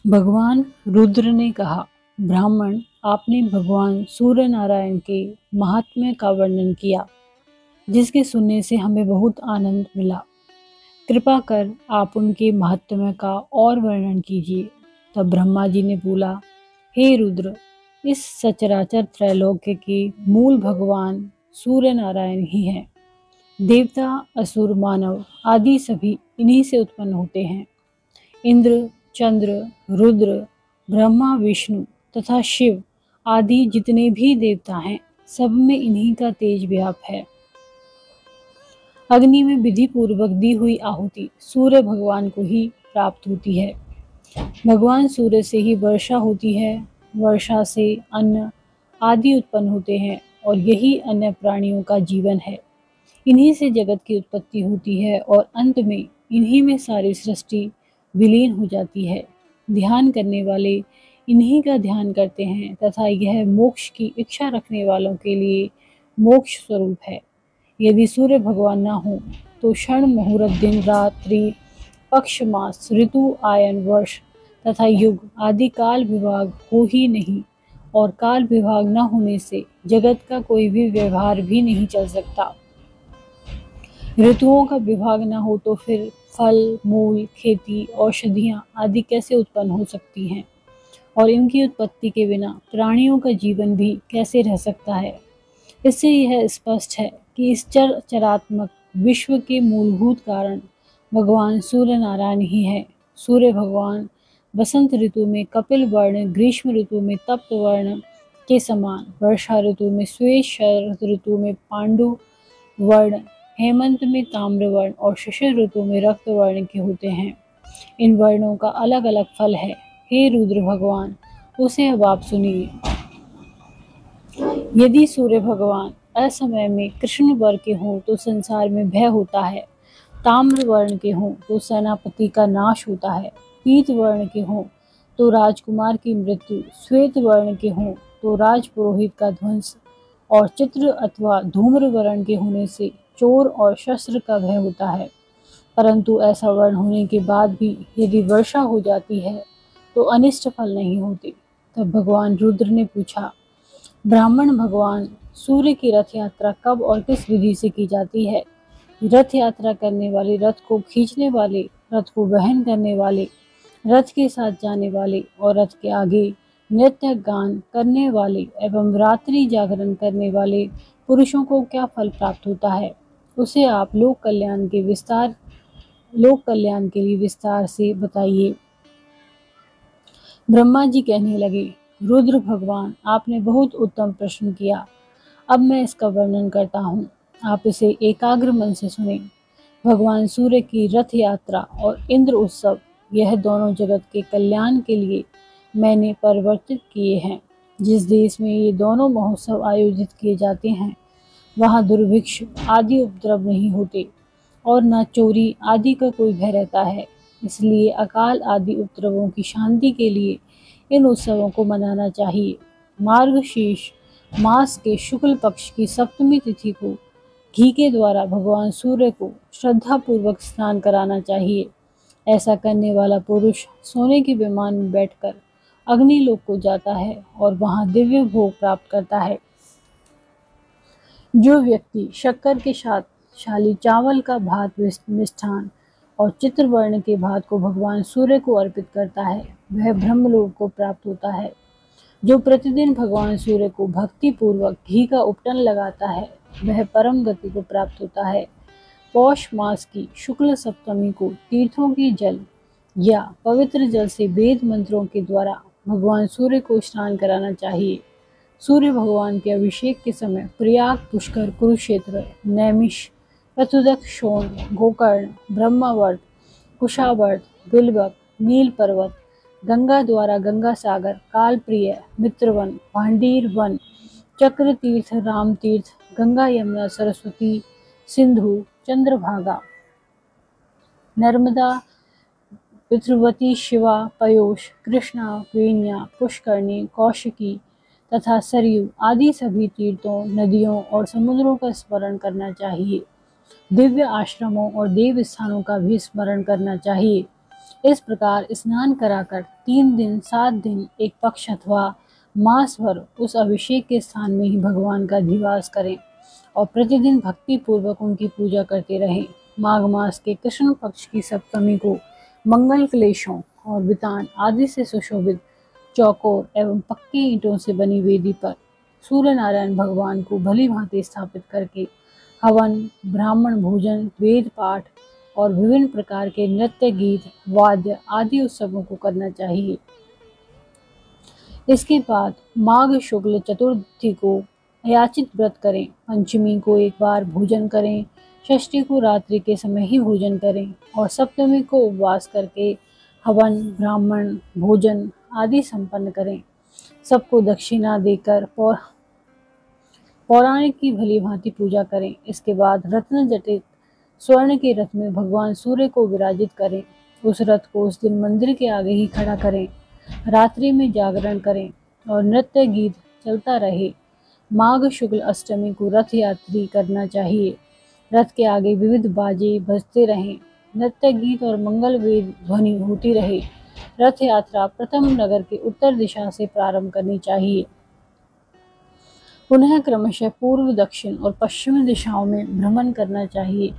भगवान रुद्र ने कहा, ब्राह्मण, आपने भगवान सूर्य नारायण के महात्म्य का वर्णन किया, जिसके सुनने से हमें बहुत आनंद मिला। कृपा कर आप उनके महात्म्य का और वर्णन कीजिए। तब ब्रह्मा जी ने बोला, हे रुद्र, इस सचराचर त्रैलोक्य के मूल भगवान सूर्य नारायण ही हैं। देवता, असुर, मानव आदि सभी इन्हीं से उत्पन्न होते हैं। इंद्र, चंद्र, रुद्र, ब्रह्मा, विष्णु तथा शिव आदि जितने भी देवता हैं, सब में इन्हीं का तेज व्याप है। अग्नि में विधि पूर्वक दी हुई आहुति सूर्य भगवान को ही प्राप्त होती है। भगवान सूर्य से ही वर्षा होती है, वर्षा से अन्न आदि उत्पन्न होते हैं और यही अन्य प्राणियों का जीवन है। इन्हीं से जगत की उत्पत्ति होती है और अंत में इन्हीं में सारी सृष्टि विलीन हो जाती है। ध्यान करने वाले इन्हीं का ध्यान करते हैं तथा यह मोक्ष की इच्छा रखने वालों के लिए मोक्ष स्वरूप है। यदि सूर्य भगवान ना हो तो क्षण, मुहूर्त, दिन, रात्रि, पक्ष, मास, ऋतु, आयन, वर्ष तथा युग आदि काल विभाग हो ही नहीं, और काल विभाग न होने से जगत का कोई भी व्यवहार भी नहीं चल सकता। ऋतुओं का विभाग न हो तो फिर फल, मूल, खेती, औषधियाँ आदि कैसे उत्पन्न हो सकती हैं, और इनकी उत्पत्ति के बिना प्राणियों का जीवन भी कैसे रह सकता है। इससे यह स्पष्ट है कि इस चरात्मक विश्व के मूलभूत कारण भगवान सूर्य नारायण ही है। सूर्य भगवान बसंत ऋतु में कपिल वर्ण, ग्रीष्म ऋतु में तप्त वर्ण के समान, वर्षा ऋतु में श्वेत, शरद ऋतु में पांडु वर्ण, हेमंत में ताम्र वर्ण और शिशिर ऋतु में रक्त वर्ण के होते हैं। इन वर्णों का अलग अलग फल है। हे रुद्र भगवान, उसे अब आप सुनिए। यदि सूर्य भगवान असमय में कृष्ण वर्ण के हों तो संसार में भय होता है। ताम्र वर्ण के हों तो सेनापति का नाश होता है। पीत वर्ण के हों तो राजकुमार की मृत्यु, श्वेत वर्ण के हों तो राजपुरोहित का ध्वंस, और चित्र अथवा धूम्र वर्ण के होने से चोर और शस्त्र का भय होता है। परंतु ऐसा वर्ण होने के बाद भी यदि वर्षा हो जाती है तो अनिष्ट फल नहीं होते। तब भगवान रुद्र ने पूछा, ब्राह्मण भगवान, सूर्य की रथ यात्रा कब और किस विधि से की जाती है? रथ यात्रा करने वाले, रथ को खींचने वाले, रथ को वहन करने वाले, रथ के साथ जाने वाले और रथ के आगे नृत्य गान करने वाले एवं रात्रि जागरण करने वाले पुरुषों को क्या फल प्राप्त होता है, उसे आप लोक कल्याण के लिए विस्तार से बताइए। ब्रह्मा जी कहने लगे, रुद्र भगवान, आपने बहुत उत्तम प्रश्न किया। अब मैं इसका वर्णन करता हूँ, आप इसे एकाग्र मन से सुने। भगवान सूर्य की रथ यात्रा और इंद्र उत्सव, यह दोनों जगत के कल्याण के लिए मैंने परिवर्तित किए हैं। जिस देश में ये दोनों महोत्सव आयोजित किए जाते हैं, वहाँ दुर्भिक्ष आदि उपद्रव नहीं होते और न चोरी आदि का कोई भय रहता है। इसलिए अकाल आदि उपद्रवों की शांति के लिए इन उत्सवों को मनाना चाहिए। मार्गशीर्ष मास के शुक्ल पक्ष की सप्तमी तिथि को घी के द्वारा भगवान सूर्य को श्रद्धा पूर्वक स्नान कराना चाहिए। ऐसा करने वाला पुरुष सोने के विमान में बैठकर अग्निलोक को जाता है और वहां दिव्य भोग प्राप्त करता है। जो व्यक्ति शक्कर के साथ शाली चावल का भात, मिष्ठान और चित्रवर्ण के भात को भगवान सूर्य को अर्पित करता है, वह ब्रह्मलोक को प्राप्त होता है। जो प्रतिदिन भगवान सूर्य को भक्ति पूर्वक घी का उपटन लगाता है, वह परम गति को प्राप्त होता है। पौष मास की शुक्ल सप्तमी को तीर्थों के जल या पवित्र जल से वेद मंत्रों के द्वारा भगवान सूर्य को स्नान कराना चाहिए। सूर्य भगवान के अभिषेक के समय प्रयाग, पुष्कर, कुरुक्षेत्र, नैमिष, प्रतुदक, शोण, गोकर्ण, ब्रह्मावर्त, कुशावर्त, बिलवक, नील पर्वत, गंगा द्वारा गंगा सागर, कालप्रिय, मित्रवन, भांडीर वन, चक्र तीर्थ, राम तीर्थ, गंगा, यमुना, सरस्वती, सिंधु, चंद्रभागा, नर्मदा, पितृवती, शिवा, पयोश, कृष्णा, वेण्या, पुष्करणी, कौशिकी तथा सरयू आदि सभी तीर्थों, नदियों और समुद्रों का स्मरण करना चाहिए। दिव्य आश्रमों और देव स्थानों का भी स्मरण करना चाहिए। इस प्रकार स्नान कराकर 3 दिन 7 दिन एक पक्ष अथवा मास भर उस अभिषेक के स्थान में ही भगवान का अधिवास करें और प्रतिदिन भक्ति पूर्वक उनकी पूजा करते रहें। माघ मास के कृष्ण पक्ष की सप्तमी को मंगल क्लेशों और वितान आदि से सुशोभित चौकोर एवं पक्के ईंटों से बनी वेदी पर सूर्य नारायण भगवान को भली भांति स्थापित करके हवन, ब्राह्मण भोजन, वेद पाठ और विभिन्न प्रकार के नृत्य, गीत, वाद्य आदि उत्सवों को करना चाहिए। इसके बाद माघ शुक्ल चतुर्थी को अयाचित व्रत करें, पंचमी को एक बार भोजन करें, षष्ठी को रात्रि के समय ही भोजन करें और सप्तमी को उपवास करके हवन, ब्राह्मण भोजन आदि संपन्न करें। सबको दक्षिणा देकर पौराणिक की भली भांति पूजा करें। इसके बाद रत्न जटित स्वर्ण के रथ में भगवान सूर्य को विराजित करें। उस रथ को उस दिन मंदिर के आगे ही खड़ा करें। रात्रि में जागरण करें और नृत्य गीत चलता रहे। माघ शुक्ल अष्टमी को रथ यात्री करना चाहिए। रथ के आगे विविध बाजे बजते रहें, नृत्य गीत और मंगल वेद ध्वनि होती रहे। रथ यात्रा प्रथम नगर के उत्तर दिशा से प्रारंभ करनी चाहिए, पुनः क्रमशः पूर्व, दक्षिण और पश्चिमी दिशाओं में भ्रमण करना चाहिए।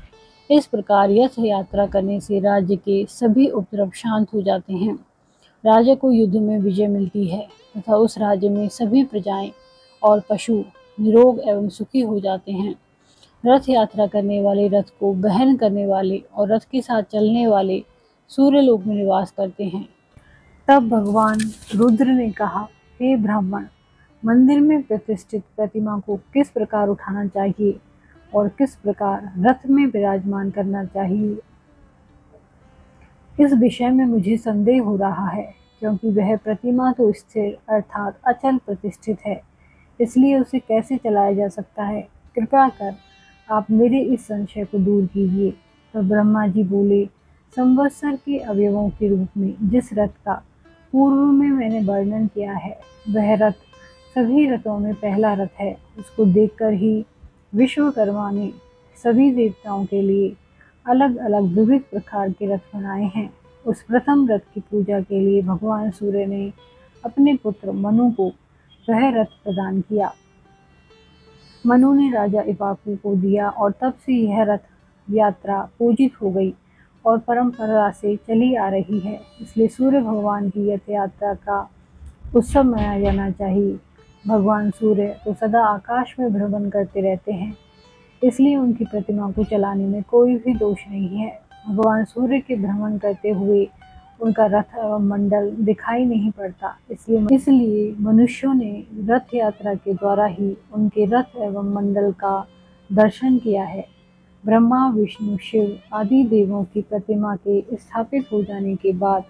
इस प्रकार रथ यात्रा करने से राज्य के सभी उपद्रव शांत हो जाते हैं, राजा को युद्ध में विजय मिलती है तथा उस राज्य में सभी प्रजाएं और पशु निरोग एवं सुखी हो जाते हैं। रथ यात्रा करने वाले रथ को वहन करने वाले और रथ के साथ चलने वाले सूर्यलोक में निवास करते हैं। तब भगवान रुद्र ने कहा, हे ब्राह्मण, मंदिर में प्रतिष्ठित प्रतिमा को किस प्रकार उठाना चाहिए और किस प्रकार रथ में विराजमान करना चाहिए, इस विषय में मुझे संदेह हो रहा है, क्योंकि वह प्रतिमा तो स्थिर अर्थात अचल प्रतिष्ठित है, इसलिए उसे कैसे चलाया जा सकता है। कृपया कर आप मेरे इस संशय को दूर कीजिए। तो ब्रह्मा जी बोले, संवत्सर के अवयवों के रूप में जिस रथ का पूर्व में मैंने वर्णन किया है, वह रथ सभी रथों में पहला रथ है। उसको देखकर ही विश्वकर्मा ने सभी देवताओं के लिए अलग अलग विविध प्रकार के रथ बनाए हैं। उस प्रथम रथ की पूजा के लिए भगवान सूर्य ने अपने पुत्र मनु को वह रथ प्रदान किया। मनु ने राजा इक्ष्वाकु को दिया और तब से यह रथ यात्रा पूजित हो गई और परंपरा से चली आ रही है। इसलिए सूर्य भगवान की रथ यात्रा का उत्सव मनाया जाना चाहिए। भगवान सूर्य तो सदा आकाश में भ्रमण करते रहते हैं, इसलिए उनकी प्रतिमा को चलाने में कोई भी दोष नहीं है। भगवान सूर्य के भ्रमण करते हुए उनका रथ एवं मंडल दिखाई नहीं पड़ता, इसलिए मनुष्यों ने रथ यात्रा के द्वारा ही उनके रथ एवं मंडल का दर्शन किया है। ब्रह्मा, विष्णु, शिव आदि देवों की प्रतिमा के स्थापित हो जाने के बाद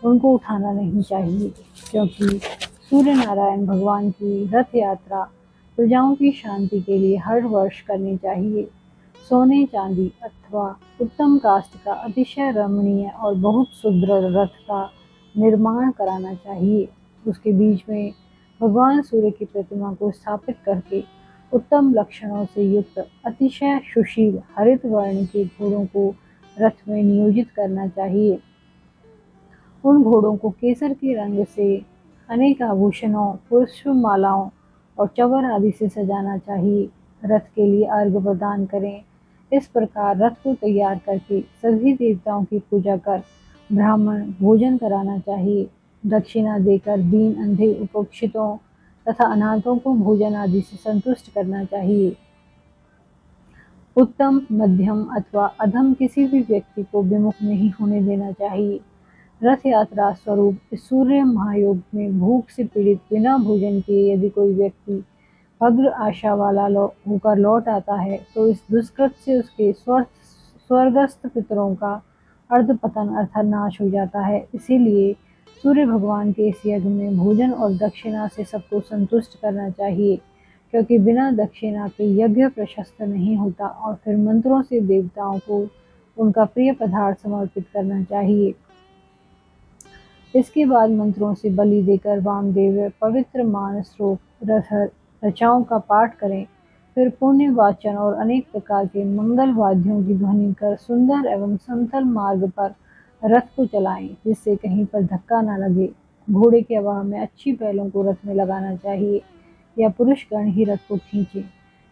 उनको उठाना नहीं चाहिए, क्योंकि सूर्य नारायण भगवान की रथ यात्रा प्रजाओं की शांति के लिए हर वर्ष करनी चाहिए। सोने चांदी अथवा उत्तम काष्ठ का अतिशय रमणीय और बहुत सुदृढ़ रथ का निर्माण कराना चाहिए। उसके बीच में भगवान सूर्य की प्रतिमा को स्थापित करके उत्तम लक्षणों से युक्त अतिशय सुशील हरित वर्ण के घोड़ों को रथ में नियोजित करना चाहिए। उन घोड़ों को केसर के रंग से अनेक आभूषणों, पुष्पमालाओं और चवर आदि से सजाना चाहिए। रथ के लिए अर्घ्य प्रदान करें। इस प्रकार रथ को तैयार करके सभी देवताओं की पूजा कर ब्राह्मण भोजन कराना चाहिए। दक्षिणा देकर दीन, अंधे, उपेक्षितों तथा अनाथों को भोजन आदि से संतुष्ट करना चाहिए। उत्तम, मध्यम अथवा अधम किसी भी व्यक्ति को विमुख नहीं होने देना चाहिए। रथ यात्रा स्वरूप इस सूर्य महायोग में भूख से पीड़ित बिना भोजन किए यदि कोई व्यक्ति भद्र आशा वाला होकर लौट आता है, तो इस दुष्कृत से उसके स्वर्गस्थ पितरों का अर्धपतन अर्थात नाश हो जाता है। इसीलिए सूर्य भगवान के इस यज्ञ में भोजन और दक्षिणा से सबको संतुष्ट करना चाहिए, क्योंकि बिना दक्षिणा के यज्ञ प्रशस्त नहीं होता। और फिर मंत्रों से देवताओं को उनका प्रिय पदार्थ समर्पित करना चाहिए। इसके बाद मंत्रों से बलि देकर वामदेव पवित्र मान श्लोक रचाओं का पाठ करें। फिर पुण्य वाचन और अनेक प्रकार के मंगल वाद्यों की ध्वनि कर सुंदर एवं समतल मार्ग पर रथ को चलाएं जिससे कहीं पर धक्का न लगे। घोड़े के हवा में अच्छी बैलों को रथ में लगाना चाहिए या पुरुषगण ही रथ को खींचे।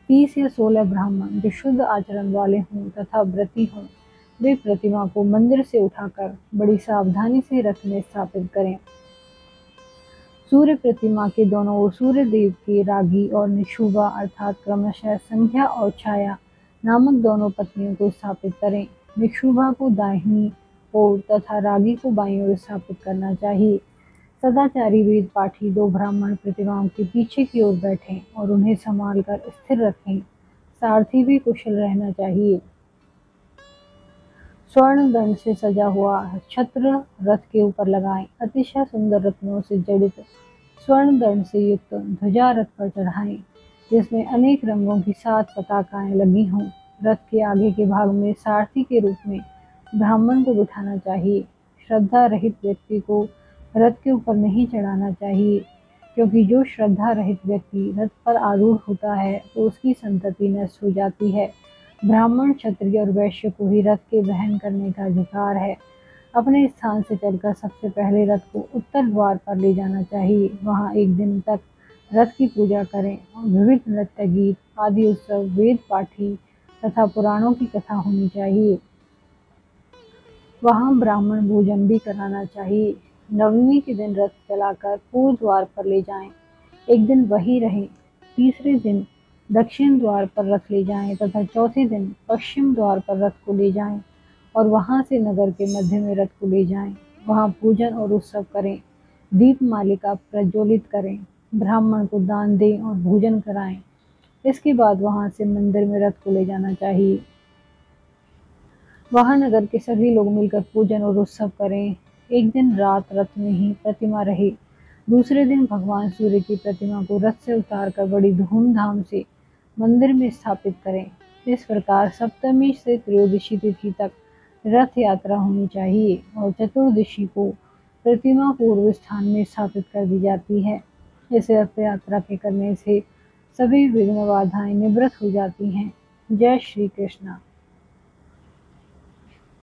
30 या 16 ब्राह्मण जो शुद्ध आचरण वाले हों तथा व्रती हों, वे प्रतिमा को मंदिर से उठाकर बड़ी सावधानी से रथ में स्थापित करें। सूर्य प्रतिमा के दोनों ओर सूर्य देव की रागी और निशुभा अर्थात क्रमशः संध्या और छाया नामक दोनों पत्नियों को स्थापित करें। निशुभा को दाहिनी ओर तथा रागी को बाईं ओर स्थापित करना चाहिए। सदाचारी वेद पाठी 2 ब्राह्मण प्रतिमाओं के पीछे की ओर बैठें और उन्हें संभाल कर स्थिर रखें। सारथी भी कुशल रहना चाहिए। स्वर्ण दंड से सजा हुआ छत्र रथ के ऊपर लगाएं। अतिशय सुंदर रत्नों से जड़ित स्वर्ण दंड से युक्त ध्वजा रथ पर चढ़ाएं, जिसमें अनेक रंगों की 7 पताकाएं लगी हों। रथ के आगे के भाग में सारथी के रूप में ब्राह्मण को बिठाना चाहिए। श्रद्धा रहित व्यक्ति को रथ के ऊपर नहीं चढ़ाना चाहिए, क्योंकि जो श्रद्धा रहित व्यक्ति रथ पर आरूढ़ होता है तो उसकी संतति नष्ट हो जाती है। ब्राह्मण, क्षत्रिय और वैश्य को ही रथ के वहन करने का अधिकार है। अपने स्थान से चलकर सबसे पहले रथ को उत्तर द्वार पर ले जाना चाहिए। वहां एक दिन तक रथ की पूजा करें और विविध नृत्य, गीत आदि उत्सव, वेद पाठी तथा पुराणों की कथा होनी चाहिए। वहां ब्राह्मण भोजन भी कराना चाहिए। नवमी के दिन रथ चलाकर पूर्व द्वार पर ले जाएं, एक दिन वहीं रहें। तीसरे दिन दक्षिण द्वार पर रथ ले जाएं तथा चौथे दिन पश्चिम द्वार पर रथ को ले जाएं और वहां से नगर के मध्य में रथ को ले जाएं। वहां पूजन और उत्सव करें, दीप मालिका प्रज्वलित करें, ब्राह्मण को दान दें और भोजन कराएं। इसके बाद वहां से मंदिर में रथ को ले जाना चाहिए। वहां नगर के सभी लोग मिलकर पूजन और उत्सव करें। एक दिन रात रथ में ही प्रतिमा रहे। दूसरे दिन भगवान सूर्य की प्रतिमा को रथ से उतारकर बड़ी धूमधाम से मंदिर में स्थापित करें। इस प्रकार सप्तमी से त्रयोदशी तिथि तक रथ यात्रा होनी चाहिए और चतुर्दशी को प्रतिमा पूर्व स्थान में स्थापित कर दी जाती है। इस रथ यात्रा के करने से सभी विघ्न बाधाएं निवृत्त हो जाती हैं। जय श्री कृष्णा।